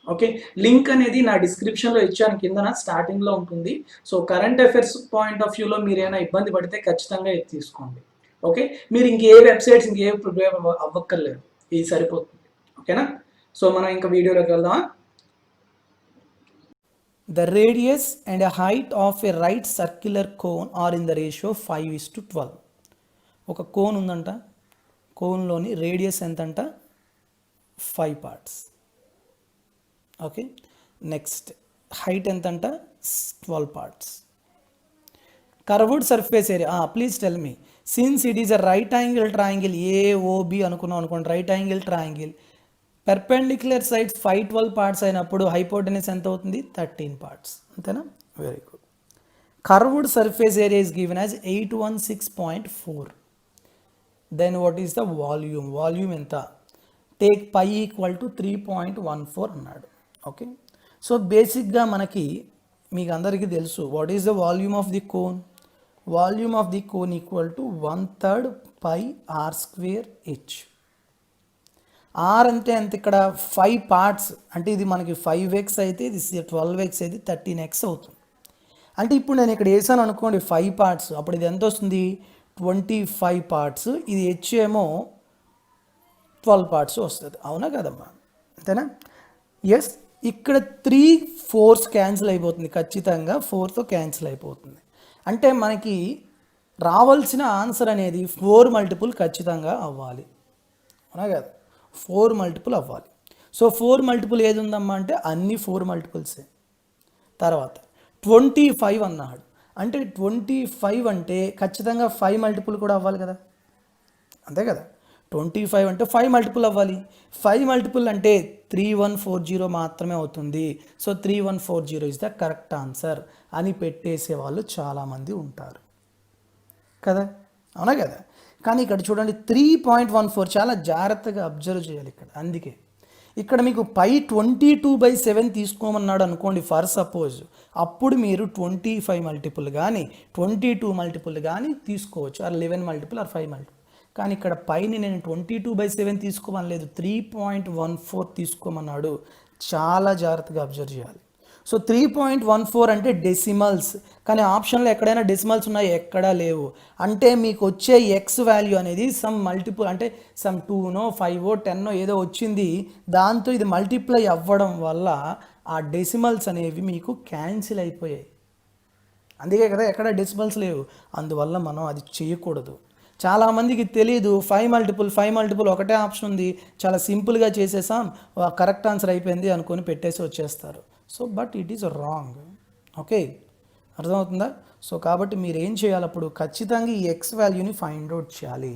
ఓకే, లింక్ అనేది నా డిస్క్రిప్షన్లో ఇచ్చాను, కింద స్టార్టింగ్లో ఉంటుంది. So current affairs point of వ్యూలో మీరు ఏమైనా ఇబ్బంది పడితే ఖచ్చితంగా ఇది తీసుకోండి. ఓకే, మీరు ఇంకే వెబ్సైట్స్ ఇంకే ప్రిపేర్ అవ్వక్కర్లేదు, ఇది సరిపోతుంది. ఓకేనా, సో మనం ఇంకా వీడియోలోకి వెళ్దామా. The radius and a height of a right circular cone are in the ratio 5:12. ఒక కోన్ ఉందంట, కోన్లోని రేడియస్ ఎంతంట 5 parts. ఓకే, నెక్స్ట్ హైట్ ఎంతంట 12 parts. Curved surface area, please tell me, since it is a right angle triangle AOB అనుకున్నాం అనుకోండి, right angle triangle, perpendicular sides 512 parts అయినప్పుడు hypotenuse ఎంత అవుతుంది 13 parts. అంతేనా, very good. Curved surface area is given as 816.4. Then what is the volume, volume ఎంత, take pi equal to 3.14 అన్నాడు. Okay, so బేసిక్గా మనకి మీకు అందరికీ తెలుసు what is the volume of the cone, volume of the cone equal to 1/3 pi r square h. R అంటే ఎంత, ఇక్కడ 5 parts అంటే ఇది మనకి 5x అయితే ఇది 12x అయితే 13x అవుతుంది. అంటే ఇప్పుడు నేను ఇక్కడ వేసాను అనుకోండి 5 parts, అప్పుడు ఇది ఎంత వస్తుంది 25 parts, ఇది హెచ్ ఏమో 12 parts వస్తుంది, అవునా కదమ్మా, అంతేనా. ఎస్, ఇక్కడ 3 4s క్యాన్సిల్ అయిపోతుంది, ఖచ్చితంగా 4తో క్యాన్సిల్ అయిపోతుంది. అంటే మనకి రావాల్సిన ఆన్సర్ అనేది 4 multiple ఖచ్చితంగా అవ్వాలి, అవునా కదా, 4 multiple అవ్వాలి. సో 4 multiple ఏది ఉందమ్మా అంటే అన్ని 4 multiples. తర్వాత 25 అన్నాడు అంటే 25 అంటే ఖచ్చితంగా 5 multiple కూడా అవ్వాలి కదా, అంతే కదా. 25 అంటే 5 multiple అవ్వాలి, 5 multiple అంటే 3140 మాత్రమే అవుతుంది. So 3140 is the correct answer అని పెట్టేసే వాళ్ళు చాలామంది ఉంటారు కదా, అవునా కదా. కానీ ఇక్కడ చూడండి 3.14 చాలా జాగ్రత్తగా అబ్జర్వ్ చేయాలి ఇక్కడ. అందుకే ఇక్కడ మీకు పై 22/7 తీసుకోమన్నాడు అనుకోండి ఫర్ సపోజ్, అప్పుడు మీరు 25 multiple కానీ 22 multiple కానీ తీసుకోవచ్చు, ఆర్ 11 multiple ఆర్ 5 multiple. కానీ ఇక్కడ పైన నేను 22/7 తీసుకోమని లేదు, 3.14 తీసుకోమన్నాడు. చాలా జాగ్రత్తగా అబ్జర్వ్ చేయాలి. సో 3.14 అంటే డెసిమల్స్, కానీ ఆప్షన్లో ఎక్కడైనా డెసిమల్స్ ఉన్నాయి, ఎక్కడా లేవు. అంటే మీకు వచ్చే ఎక్స్ వాల్యూ అనేది సమ్ మల్టిపుల్, అంటే సమ్ 2నో 5ఓ 10ఓ ఏదో వచ్చింది, దాంతో ఇది మల్టిప్లై అవ్వడం వల్ల ఆ డెసిమల్స్ అనేవి మీకు క్యాన్సిల్ అయిపోయాయి. అందుకే కదా ఎక్కడ డెసిమల్స్ లేవు. అందువల్ల మనం అది చేయకూడదు. చాలామందికి తెలియదు 5 మల్టిపుల్ ఒకటే ఆప్షన్ ఉంది, చాలా సింపుల్గా చేసేసాం, కరెక్ట్ ఆన్సర్ అయిపోయింది అనుకొని పెట్టేసి వచ్చేస్తారు. So but it is wrong. Okay, అర్థమవుతుందా? సో కాబట్టి మీరు ఏం చేయాలి, అప్పుడు ఖచ్చితంగా ఈ ఎక్స్ వాల్యూని ఫైండ్ అవుట్ చేయాలి.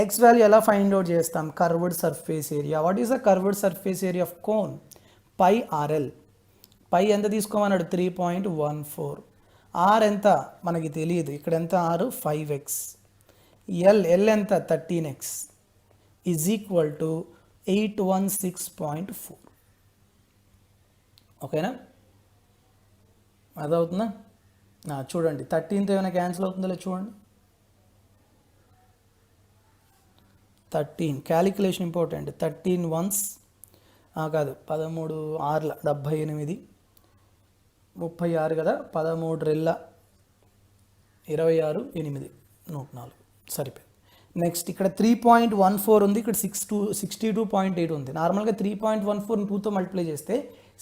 ఎక్స్ వాల్యూ ఎలా ఫైండ్ అవుట్ చేస్తాం? Curved surface area. What is the curved surface area of cone? Pi rl. Pi ఎంత తీసుకోమన్నాడు? 3.14. ఆర్ ఎంత మనకి తెలియదు, ఇక్కడ ఎంత? ఆరు 5x. ఎల్ ఎంత? 13x is equal to 816.4. ఓకేనా, అదవుతుందా? చూడండి 13తో ఏమైనా క్యాన్సిల్ అవుతుందో లేదు చూడండి. 13 క్యాలిక్యులేషన్ ఇంపార్టెంట్. 13 వన్స్ కాదు, 13 ఆర్ల 78, 36 కదా, 13 రెళ్ళ 26, 8, 104 సరిపోయింది. నెక్స్ట్ ఇక్కడ 3.14 ఉంది, ఇక్కడ 62.8 ఉంది. నార్మల్గా 3.14 2తో మల్టిప్లై చేస్తే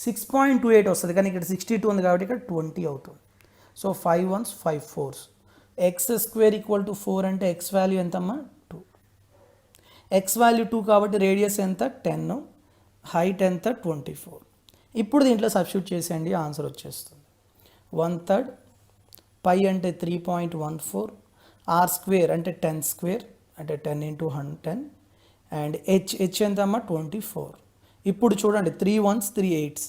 6.28 వస్తుంది, కానీ ఇక్కడ 62 ఉంది కాబట్టి ఇక్కడ 20 అవుతుంది. So 5 1s 5 4s. X square equal to 4 అంటే ఎక్స్ వాల్యూ ఎంతమ్మా? 2. ఎక్స్ వాల్యూ 2 కాబట్టి రేడియస్ ఎంత? 10, హైట్ ఎంత? 24. ఇప్పుడు దీంట్లో సబ్స్టిట్యూట్ చేసేయండి, ఆన్సర్ వచ్చేస్తుంది. 1/3 పై అంటే 3.14, ఆర్ స్క్వేర్ అంటే 10 స్క్వేర్ అంటే 10 × 10, అండ్ హెచ్ ఎంత అమ్మా? 24. ఇప్పుడు చూడండి 3 1s 3 8s.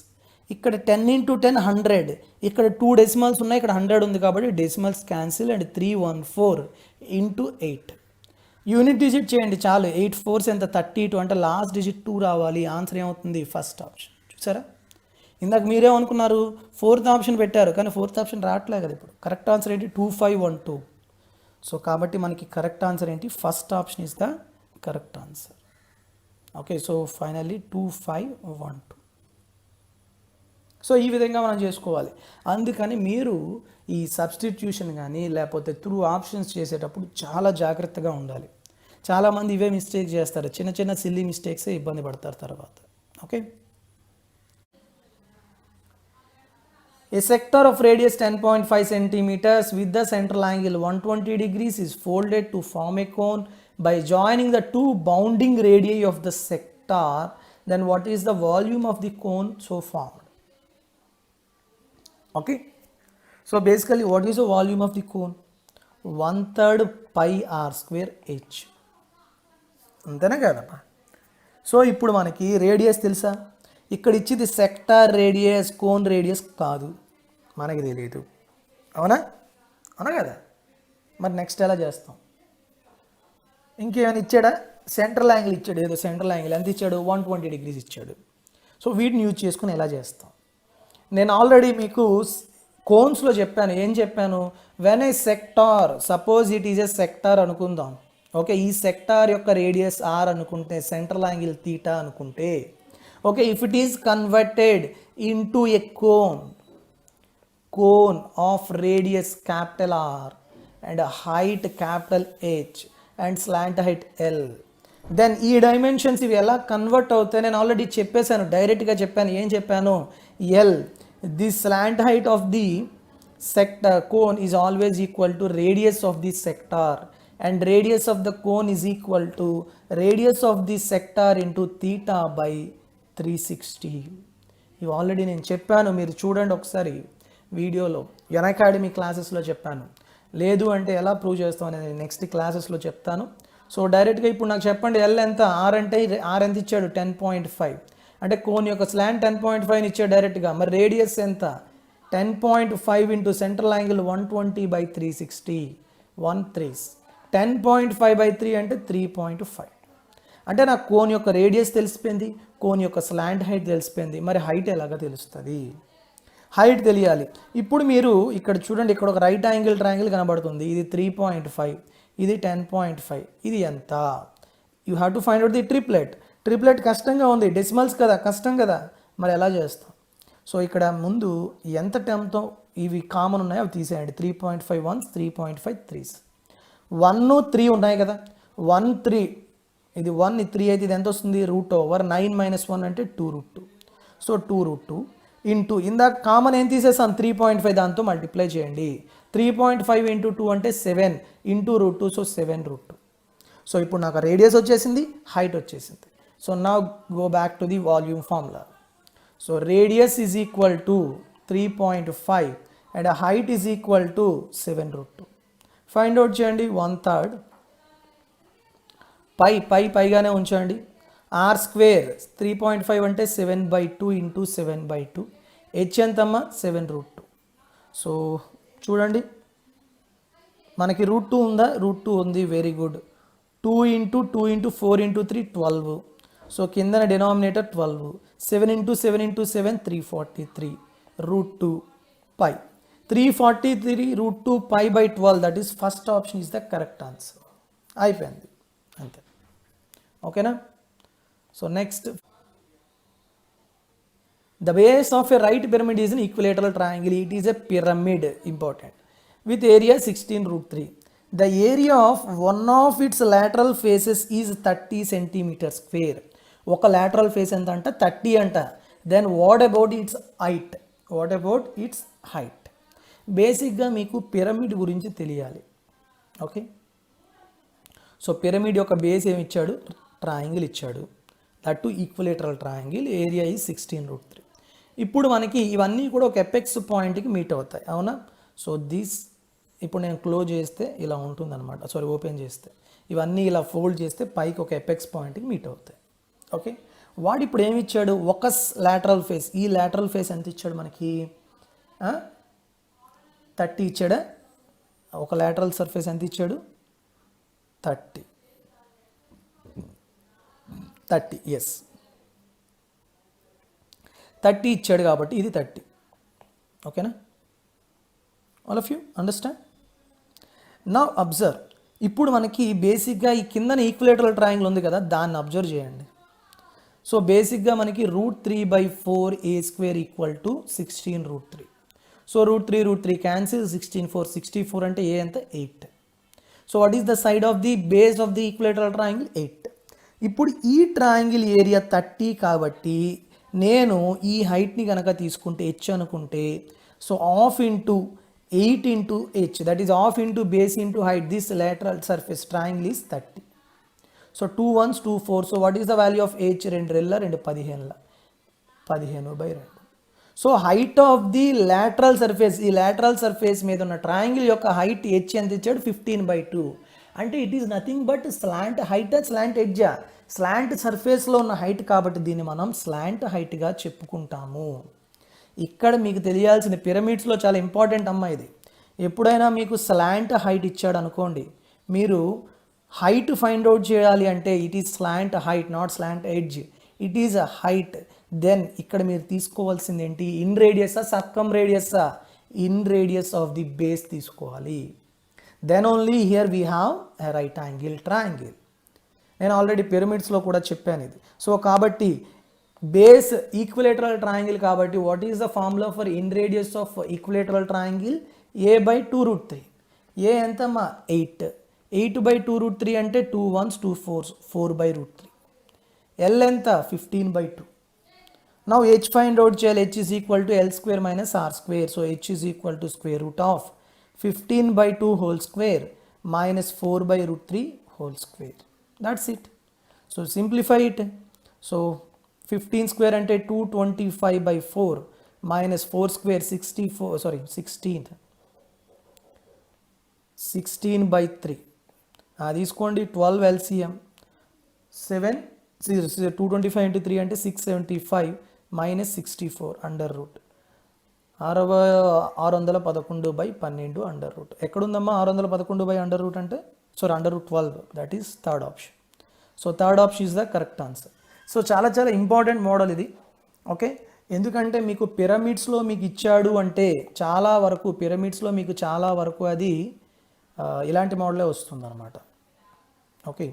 ఇక్కడ 10 × 10 100, ఇక్కడ 2 డెసిమల్స్ ఉన్నాయి, ఇక్కడ 100 ఉంది కాబట్టి decimals cancel, and 314 × 8. Unit digit చేయండి చాలు. 8 4s ఎంత? 32 అంటే లాస్ట్ డిజిట్ 2 రావాలి. ఆన్సర్ ఏమవుతుంది? First option. చూసారా, ఇందాక మీరేమనుకున్నారు? 4th ఆప్షన్ పెట్టారు, కానీ 4th ఆప్షన్ రావట్లేదు కదా. ఇప్పుడు కరెక్ట్ ఆన్సర్ ఏంటి? 2512. సో కాబట్టి మనకి కరెక్ట్ ఆన్సర్ ఏంటి? First option is the correct answer. Okay, so finally 2512. So ఈ విధంగా మనం చేసుకోవాలి. అందుకని మీరు ఈ సబ్స్టిట్యూషన్ కానీ లేకపోతే త్రూ ఆప్షన్స్ చేసేటప్పుడు చాలా జాగ్రత్తగా ఉండాలి. చాలామంది ఇవే మిస్టేక్ చేస్తారు, చిన్న చిన్న సిల్లీ మిస్టేక్సే ఇబ్బంది పడతారు తర్వాత. Okay, a sector of radius 10.5 centimeters with the central angle 120 degrees is folded to form a cone by joining the two bounding radii of the sector. Then what is the volume of the cone so formed? Okay, so basically what is the volume of the cone? 1/3 pi r square h. అంతేనా కదమ్మా? So ఇప్పుడు మనకి radius తెలుసా? ఇక్కడ ఇచ్చింది sector radius, cone radius కాదు, మనకి తెలియదు. అవునా? అవునా కదా? మరి నెక్స్ట్ ఎలా చేస్తాం? ఇంకేమైనా ఇచ్చాడా? సెంట్రల్ యాంగిల్ ఇచ్చాడు, ఏదో సెంట్రల్ యాంగిల్ ఎంత ఇచ్చాడు? 120 degrees ఇచ్చాడు. సో వీటిని యూజ్ చేసుకుని ఎలా చేస్తాం? నేను ఆల్రెడీ మీకు కోన్స్లో చెప్పాను. ఏం చెప్పాను? When a sector, suppose it is a sector అనుకుందాం. ఓకే, ఈ సెక్టార్ యొక్క రేడియస్ ఆర్ అనుకుంటే, సెంట్రల్ యాంగిల్ తీటా అనుకుంటే, okay, if it is converted into a cone of radius capital R and a height capital H and slant height L, then ఈ dimensions ఇవి ఎలా convert అవుతాయి? నేను already చెప్పేశాను, డైరెక్ట్గా చెప్పాను. ఏం చెప్పాను? L, the slant height of the sector cone is always equal to radius of the sector, and radius of the cone is equal to radius of the sector into theta by 360. ఇవి already నేను చెప్పాను, మీరు చూడండి ఒకసారి వీడియోలో, academy క్లాసెస్లో చెప్పాను. లేదు అంటే ఎలా ప్రూవ్ చేస్తాం అనేది నెక్స్ట్ క్లాసెస్లో చెప్తాను. సో డైరెక్ట్గా ఇప్పుడు నాకు చెప్పండి, ఎల్ ఎంత? ఆర్ అంటే ఆర్ ఎంత ఇచ్చాడు? 10.5. అంటే కోన్ యొక్క స్లాంట్ 10.5 ఇచ్చాడు డైరెక్ట్గా. మరి రేడియస్ ఎంత? 10.5 ఇంటూ సెంట్రల్ యాంగిల్ 120/360, 1/3. 10.5/3 అంటే 3.5. అంటే నాకు కోన్ యొక్క రేడియస్ తెలిసిపోయింది, కోన్ యొక్క స్లాంట్ హైట్ తెలిసిపోయింది. మరి హైట్ ఎలాగ తెలుస్తుంది? హైట్ తెలియాలి. ఇప్పుడు మీరు ఇక్కడ చూడండి, ఇక్కడ ఒక రైట్ యాంగిల్ ట్రయాంగిల్ కనబడుతుంది. ఇది 3.5, ఇది 10.5. ఇది ఎంత? You have to find out the triplet. Triplet కష్టంగా ఉంది, డెసిమల్స్ కదా, కష్టం కదా. మరి ఎలా చేస్తాం? సో ఇక్కడ ముందు ఎంత టర్మ్తో ఇవి కామన్ ఉన్నాయో అవి తీసేయండి. 3.5 1s, 3.5 3s. 1 3 ఉన్నాయి కదా. 1 3, ఇది 1 3 అయితే ఇది ఎంత వస్తుంది? √9 - 1 అంటే 2√2. సో 2√2. ఇంటూ ఇందాక కామన్ ఏం తీసేసాం 3.5 దాంతో మల్టిప్లై చేయండి. 3.5 ఇంటూ 2 అంటే 7 into root 2, so 7 root 2. So ఇప్పుడు నాకు రేడియస్ వచ్చేసింది, హైట్ వచ్చేసింది. సో నా go back to the volume formula. So radius is equal to 3.5 and height is equal to 7 root 2. Find out చేయండి. 1/3 పైగానే ఉంచండి. ఆర్ స్క్వేర్ 3.5 అంటే 7/2 ఇంటూ 7/2. హెచ్ ఎంతమ్మా 7 రూట్ 2. సో చూడండి మనకి రూట్ 2 ఉందా, రూట్ 2 ఉంది, very good. 2 into 2 into 4 into 3 12. So కిందన denominator 12. 7 into 7 into 7 343 root 2 pi. 343 root 2 π/12, that is first option is the correct answer. అయిపోయింది అంతే. ఓకేనా? So next, the base of a right pyramid is an equilateral triangle. It is a pyramid, important, with area 16 root 3. The area of one of its lateral faces is 30 centimeter square. ఒక lateral face ఎంత అంట 30 అంట. Then what about its height? What about its height? బేసిక్గా మీకు pyramid గురించి తెలియాలి. Okay, so pyramid యొక్క base ఏమి ఇచ్చాడు, ట్రయాంగిల్ ఇచ్చాడు, that too equilateral triangle, area is 16 root 3. ఇప్పుడు మనకి ఇవన్నీ కూడా ఒక ఎపెక్స్ పాయింట్కి మీట్ అవుతాయి, అవునా? సో దిస్ ఇప్పుడు నేను క్లోజ్ చేస్తే ఇలా ఉంటుందన్నమాట, సారీ ఓపెన్ చేస్తే ఇవన్నీ ఇలా ఫోల్డ్ చేస్తే పైకి ఒక ఎపెక్స్ పాయింట్కి మీట్ అవుతాయి. ఓకే, వాడు ఇప్పుడు ఏమి ఇచ్చాడు, ఒక లాటరల్ ఫేస్, ఈ లాటరల్ ఫేస్ ఎంత ఇచ్చాడు మనకి 30 ఇచ్చాడా? ఒక లాటరల్ సర్ఫేస్ ఎంత ఇచ్చాడు 30, ఎస్ 30 ఇచ్చాడు కాబట్టి ఇది 30. ఓకేనా? All of you understand? Now observe, ఇప్పుడు మనకి బేసిక్గా ఈ కిందన ఈక్వలేటరల్ ట్రయాంగిల్ ఉంది కదా, దాన్ని అబ్జర్వ్ చేయండి. సో బేసిక్గా మనకి root 3/4 a² equal to 16 root 3. So root 3 cancel, 64 అంటే ఏ ఎంత 8. So what is the side of the base of the equilateral triangle 8. ఇప్పుడు ఈ ట్రయాంగిల్ ఏరియా 30 కాబట్టి నేను ఈ హైట్ని కనుక తీసుకుంటే h అనుకుంటే, so of into 8 into h, that is of into base into height, this lateral surface triangle is 30. So 2 1s 2 4. So what is the value of h? 2 15/2. So height of the lateral surface, ఈ lateral surface మీద ఉన్న triangle యొక్క height h ఎంత ఇచ్చాడు 15/2. అంటే it is nothing but slant height, slant ఎడ్జా, slant సర్ఫేస్లో ఉన్న హైట్ కాబట్టి దీన్ని మనం స్లాంట్ హైట్గా చెప్పుకుంటాము. ఇక్కడ మీకు తెలియాల్సిన పిరమిడ్స్లో చాలా ఇంపార్టెంట్ అమ్మా ఇది. ఎప్పుడైనా మీకు స్లాంట్ హైట్ ఇచ్చాడు అనుకోండి, మీరు హైట్ ఫైండ్ అవుట్ చేయాలి అంటే it is slant height, not slant edge, it is a height. Then ఇక్కడ మీరు తీసుకోవాల్సింది ఏంటి, ఇన్ రేడియసా సర్కమ్ రేడియసా, inradius of the base తీసుకోవాలి. Then only here we have a right angle triangle. నేను ఆల్రెడీ పిరమిడ్స్లో కూడా చెప్పాను ఇది. సో కాబట్టి బేస్ ఈక్వలేటరల్ ట్రయాంగిల్ కాబట్టి what is the formula for inradius of equilateral triangle, a/2 root 3. A ఎంతమ్మా 8. 8/2 రూట్ 3 అంటే 2 1s 2 4s 4/రూట్ 3. L ఎంత 15/2. Now h find out చేయాలి, h is equal to L square minus R square. So h is equal to square root of 15/2 whole square minus 4/root 3 whole square. That's it. So simplify it. So 15 square అంటే 225/4 minus 4 square 16/3. తీసుకోండి 12 LCM 7 225 into 3 అంటే 675 minus 64 under root 611/12 under root. ఎక్కడుందమ్మా 611 under root అంటే, sorry under root 12, that is third option. So third option is the correct answer. సో చాలా చాలా important model ఇది. Okay, ఎందుకంటే మీకు పిరమిడ్స్లో మీకు ఇచ్చాడు అంటే చాలా వరకు పిరమిడ్స్లో మీకు చాలా వరకు అది ఇలాంటి మోడలే వస్తుందన్నమాట. ఓకే,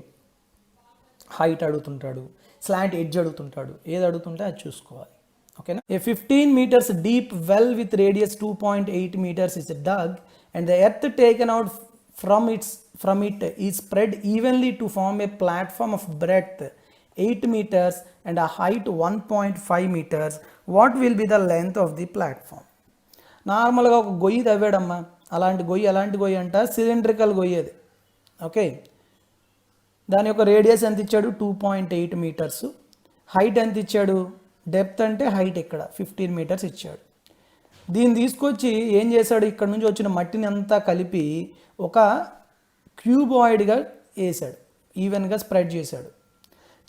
హైట్ అడుగుతుంటాడు, స్లాంట్ ఎడ్జ్ అడుగుతుంటాడు, ఏది అడుగుతుంటే అది చూసుకోవాలి. ఓకేనా? ఏ 15 meters deep well with radius 2.8 meters is dug and the earth taken out from it is spread evenly to form a platform of breadth 8 meters and a height 1.5 meters. What will be the length of the platform. నార్మల్గా ఒక గొయ్యి తవ్వాడమ్మా, అలాంటి గొయ్యి ఎలాంటి గొయ్యి అంట, cylindrical గొయ్యి అది. ఓకే, దాని యొక్క రేడియస్ ఎంత ఇచ్చాడు, 2.8 మీటర్స్. హైట్ ఎంత ఇచ్చాడు, డెప్త్ అంటే హైట్ ఇక్కడ 15 మీటర్స్ ఇచ్చాడు. దీన్ని తీసుకొచ్చి ఏం చేశాడు, ఇక్కడ నుంచి వచ్చిన మట్టిని అంతా కలిపి ఒక క్యూబాయిడ్గా వేసాడు, ఈవెన్గా స్ప్రెడ్ చేశాడు.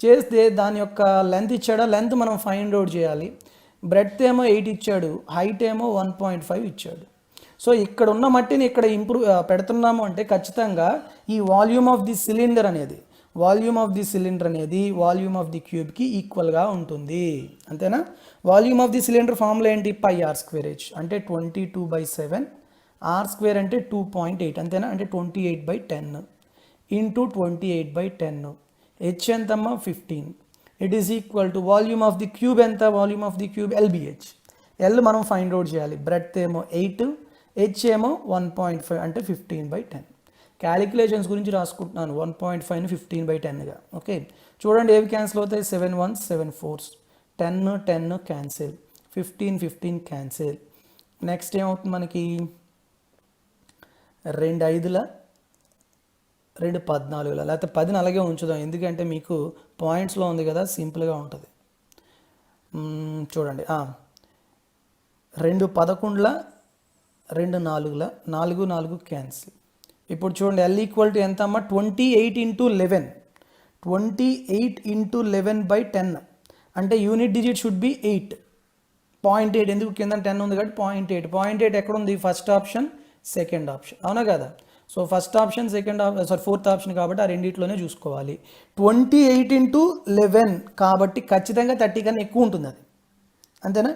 చేస్తే దాని యొక్క లెంత్ ఇచ్చాడా, లెంత్ మనం ఫైండ్ అవుట్ చేయాలి. బ్రెడ్త్ ఏమో 8 ఇచ్చాడు, హైట్ ఏమో 1.5 ఇచ్చాడు. సో ఇక్కడ ఉన్న మట్టిని ఇక్కడ పెడుతున్నాము అంటే ఖచ్చితంగా ఈ వాల్యూమ్ ఆఫ్ ది సిలిండర్ అనేది వాల్యూమ్ ఆఫ్ ది క్యూబ్కి ఈక్వల్గా ఉంటుంది, అంతేనా. Volume of the cylinder formula ఏంటి, పై ఆర్ స్క్వేర్ హెచ్ అంటే 22/7, ఆర్ స్క్వేర్ అంటే 2.8, అంతేనా, అంటే 28/10 ఇంటూ 28/10. హెచ్ ఎంతమ్మా 15. It is equal to volume of the cube ఎంత, వాల్యూమ్ ఆఫ్ ది క్యూబ్ ఎల్బిహెచ్. ఎల్ మనం ఫైండ్ అవుట్ చేయాలి, బ్రెడ్త్ ఏమో 8, హెచ్ ఏమో 1.5 అంటే 15/10. క్యాలిక్యులేషన్స్ గురించి రాసుకుంటున్నాను, 1.5ని 15/10గా. ఓకే, చూడండి ఏవి క్యాన్సిల్ అవుతాయి, 7 1s 7 4s, 10 10 cancel, 15 15 cancel. Next ఏమవుతుంది మనకి, 2 5ల 2 14ల, లేకపోతే 10ని అలాగే ఉంచుదాం, ఎందుకంటే మీకు పాయింట్స్లో ఉంది కదా, సింపుల్గా ఉంటుంది. చూడండి 2 11ల 2 4ల, 4 4 క్యాన్సిల్. ఇప్పుడు చూడండి ఎల్ ఈక్వల్ టు ఎంత అమ్మా, 28 × 11, 28 × 11/10 అంటే యూనిట్ డిజిట్ షుడ్ బి 8. 0.8 ఎందుకు, కింద 10 ఉంది కాబట్టి 0.8. 0.8 ఎక్కడ ఉంది, ఫస్ట్ ఆప్షన్ సెకండ్ ఆప్షన్, అవునా కదా. So first option fourth option కాబట్టి ఆ రెండిట్లోనే చూసుకోవాలి. 28 × 11 కాబట్టి ఖచ్చితంగా 30 కన్నా ఎక్కువ ఉంటుంది అది, అంతేనా.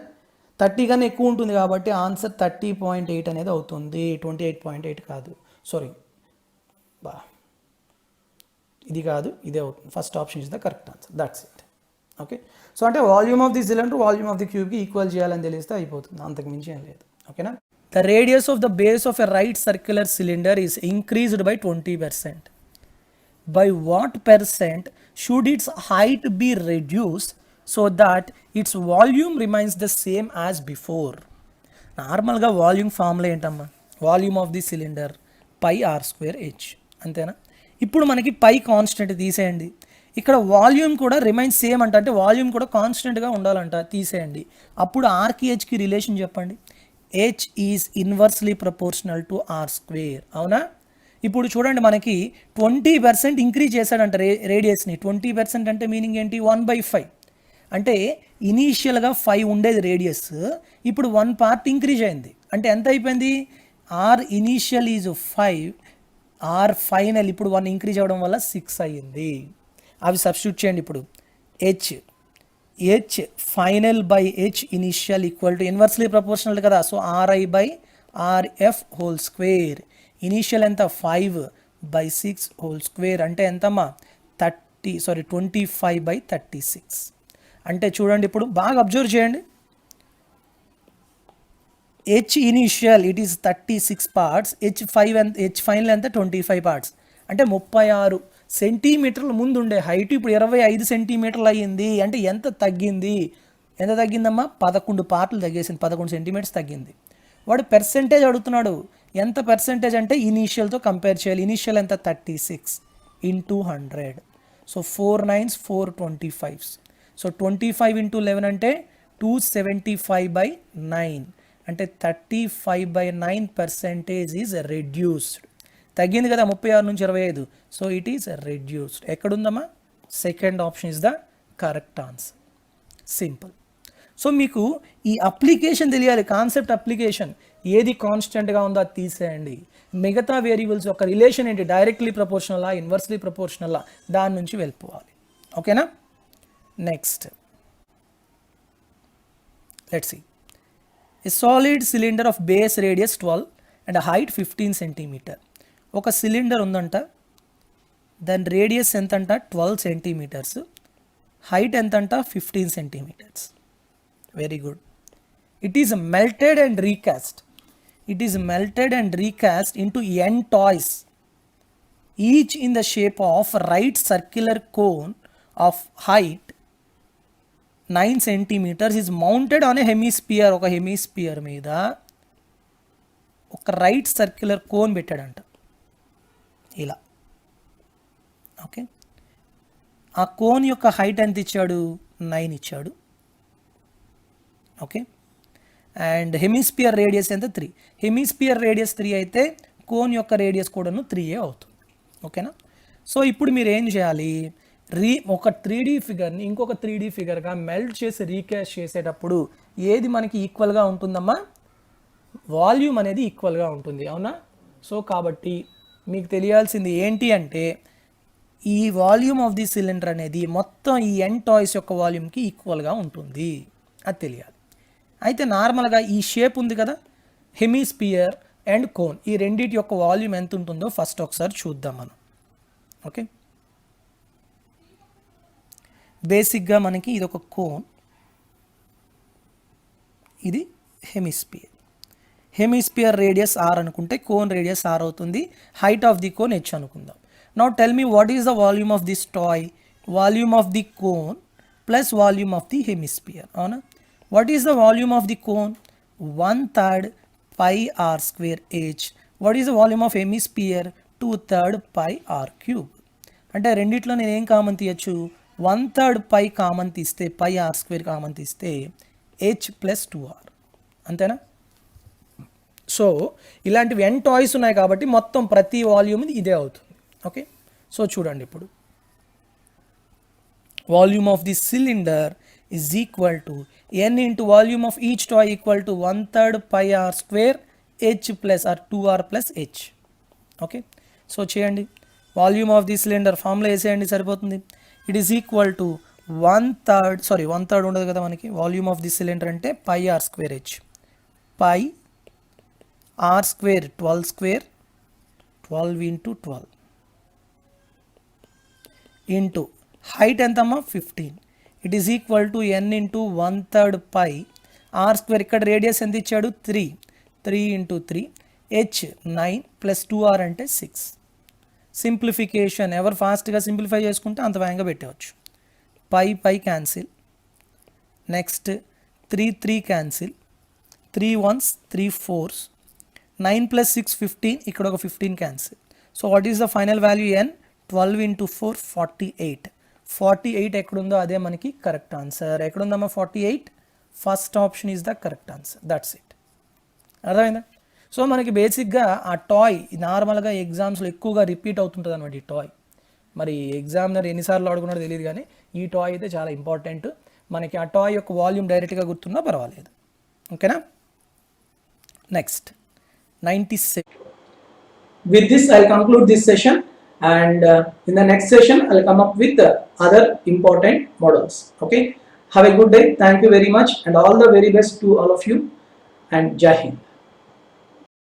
30 కన్నా ఎక్కువ ఉంటుంది కాబట్టి ఆన్సర్ 30.8 అనేది అవుతుంది, 28.8 కాదు, సారీ ఇది కాదు, ఇదే అవుతుంది. First option is the correct answer, that's it. Okay, so అంటే volume of the cylinder volume of the క్యూబ్కి ఈక్వల్ చేయాలని తెలిస్తే అయిపోతుంది, అంతకు మించి ఏం లేదు. ఓకేనా. The radius of the base of a right circular cylinder is increased by 20%. By what percent should its height be reduced so that its volume remains the same as before? నార్మల్గా volume formula ఏంటమ్మా, volume of the cylinder pi r square h, అంతేనా. ఇప్పుడు మనకి పై constant తీసేయండి, ఇక్కడ volume కూడా remains same అంట, అంటే వాల్యూమ్ కూడా కాన్స్టెంట్గా ఉండాలంట, తీసేయండి. అప్పుడు ఆర్కి హెచ్కి రిలేషన్ చెప్పండి, h is inversely proportional to r square, అవునా. ఇప్పుడు చూడండి మనకి 20% ఇంక్రీజ్ చేశాడంట రేడియస్ని. 20% అంటే మీనింగ్ ఏంటి, 1/5 అంటే ఇనీషియల్గా 5 ఉండేది రేడియస్, ఇప్పుడు 1 పార్ట్ ఇంక్రీజ్ అయింది, అంటే ఎంత అయిపోయింది, r initial is 5, r final ఇప్పుడు 1 ఇంక్రీజ్ అవ్వడం వల్ల 6 అయ్యింది. అవి సబ్స్టిట్యూట్ చేయండి. ఇప్పుడు h final by h initial equal to inversely proportional కదా, so RI/RF whole square. Initial ఎంత 5/6 హోల్ స్క్వేర్ అంటే ఎంతమ్మా 25/36. అంటే చూడండి ఇప్పుడు బాగా అబ్జర్వ్ చేయండి, H initial it is 36 parts, H final ఎంత 25 పార్ట్స్, అంటే 36 సెంటీమీటర్ల ముందు ఉండే హైట్ ఇప్పుడు 25 సెంటీమీటర్లు అయ్యింది. అంటే ఎంత తగ్గింది, ఎంత తగ్గిందమ్మా, 11 పార్ట్లు తగ్గేసింది, 11 సెంటీమీటర్స్ తగ్గింది. వాడు పర్సెంటేజ్ అడుగుతున్నాడు, ఎంత పర్సెంటేజ్ అంటే ఇనీషియల్తో కంపేర్ చేయాలి. ఇనీషియల్ ఎంత 36 × 100, సో 4 9s 425, సో 25 × 11 అంటే 275/9, అంటే 35/9% ఈజ్ రెడ్యూస్డ్. తగ్గింది కదా 36 నుంచి 25, సో ఇట్ ఈస్ రెడ్యూస్డ్. ఎక్కడుందమ్మా, second option is the correct answer, simple. So మీకు ఈ అప్లికేషన్ తెలియాలి, కాన్సెప్ట్ అప్లికేషన్, ఏది కాన్స్టెంట్గా ఉందో అది తీసేయండి, మిగతా వేరియబుల్స్ యొక్క రిలేషన్ ఏంటి, డైరెక్ట్లీ ప్రపోర్షనలా ఇన్వర్స్లీ ప్రపోర్షనలా, దాని నుంచి వెళ్ళిపోవాలి. ఓకేనా. Next let's see, a solid cylinder of base radius 12 and height 15 centimeter. ఒక సిలిండర్ ఉందంట, దాని రేడియస్ ఎంతంట 12 సెంటీమీటర్స్, హైట్ ఎంతంట 15 centimeters. Very good. It is melted and recast. It is melted and recast into n toys, each in the shape of right circular cone of height 9 centimeters is mounted on a hemisphere. ఒక hemisphere మీద ఒక right circular cone పెట్టాడంట ఇలా. Okay, ఆ cone యొక్క height ఎంత ఇచ్చాడు? 9 ఇచ్చాడు. Okay, and hemisphere radius ఎంత? 3. హెమిస్పియర్ రేడియస్ 3 అయితే కోన్ యొక్క రేడియస్ కూడాను 3 అవుతుంది. ఓకేనా? సో ఇప్పుడు మీరు ఏం చేయాలి, ఒక 3D ఫిగర్ని ఇంకొక 3D ఫిగర్గా మెల్ట్ చేసి రీక్యాష్ చేసేటప్పుడు ఏది మనకి ఈక్వల్గా ఉంటుందమ్మా? వాల్యూమ్ అనేది ఈక్వల్గా ఉంటుంది, అవునా? సో కాబట్టి మీకు తెలియాల్సింది ఏంటి అంటే ఈ వాల్యూమ్ ఆఫ్ ది సిలిండర్ అనేది మొత్తం ఈ ఎన్ టాయ్స్ యొక్క వాల్యూమ్కి ఈక్వల్గా ఉంటుంది, అది తెలియాలి. అయితే నార్మల్గా ఈ షేప్ ఉంది కదా, హెమిస్పియర్ అండ్ కోన్, ఈ రెండింటి యొక్క వాల్యూమ్ ఎంత ఉంటుందో ఫస్ట్ ఒకసారి చూద్దాం మనం. ఓకే, బేసిక్గా మనకి ఇది ఒక కోన్, ఇది హెమిస్పియర్. హెమిస్పియర్ రేడియస్ ఆర్ అనుకుంటే కోన్ రేడియస్ ఆర్ అవుతుంది. Height of the cone h అనుకుందాం. Now tell me what is the volume of this toy? Volume of the cone plus volume of the hemisphere, అవునా? What is the volume of the cone? 1/3 pi r square h. What is the volume of hemisphere? 2/3 pi r cube. అంటే రెండిట్లో నేను ఏం common తీయచ్చు? 1/3 pi common తీస్తే, pi r square common తీస్తే h plus 2r, అంతేనా? So ఇలాంటివి n toys ఉన్నాయి కాబట్టి మొత్తం ప్రతి వాల్యూమ్ ఇదే అవుతుంది. ఓకే, సో చూడండి ఇప్పుడు volume of the cylinder is equal to n into volume of each toy equal to 1/3 pi r square h plus or 2r plus h. Okay, so చేయండి. Volume of the cylinder formula వేసేయండి, సరిపోతుంది. It is equal to 1/3 ఉండదు కదా మనకి. Volume of the cylinder అంటే pi r square h, pi r square 12 square, 12 into 12 into height ఎంతమ్మా? 15. It is equal to n into 1/3 pi r square, ఇక్కడ radius ఎంత ఇచ్చాడు? 3. 3 ఇంటూ 3 హెచ్ 9 ప్లస్ 2r అంటే 6. Simplification, ఎవరు ఫాస్ట్గా సింప్లిఫై చేసుకుంటే అంత వేగంగా పెట్టవచ్చు. Pi cancel, next 3 cancel, 3 1s 3 4s, 9 plus 6 15, ఇక్కడ ఒక 15 cancel. So what is the final value? n 12 into 4 48. 48 ఎక్కడుందో అదే మనకి కరెక్ట్ ఆన్సర్. ఎక్కడుందమ్మా 48? First option is the correct answer. That's it. అర్థమైందా? సో మనకి బేసిక్గా ఆ టాయ్ నార్మల్గా ఎగ్జామ్స్లో ఎక్కువగా రిపీట్ అవుతుంటుంది అనమాట ఈ టాయ్. మరి ఎగ్జామినర్ ఎన్నిసార్లు ఆడుకున్నాడో తెలియదు, కానీ ఈ టాయ్ అయితే చాలా ఇంపార్టెంట్. మనకి ఆ టాయ్ యొక్క వాల్యూమ్ డైరెక్ట్గా గుర్తున్నా పర్వాలేదు. ఓకేనా? Next 96. With this, I'll conclude this session, and in the next session, I'll come up with other important models. Okay. Have a good day. Thank you very much, and all the very best to all of you. And Jai Hind.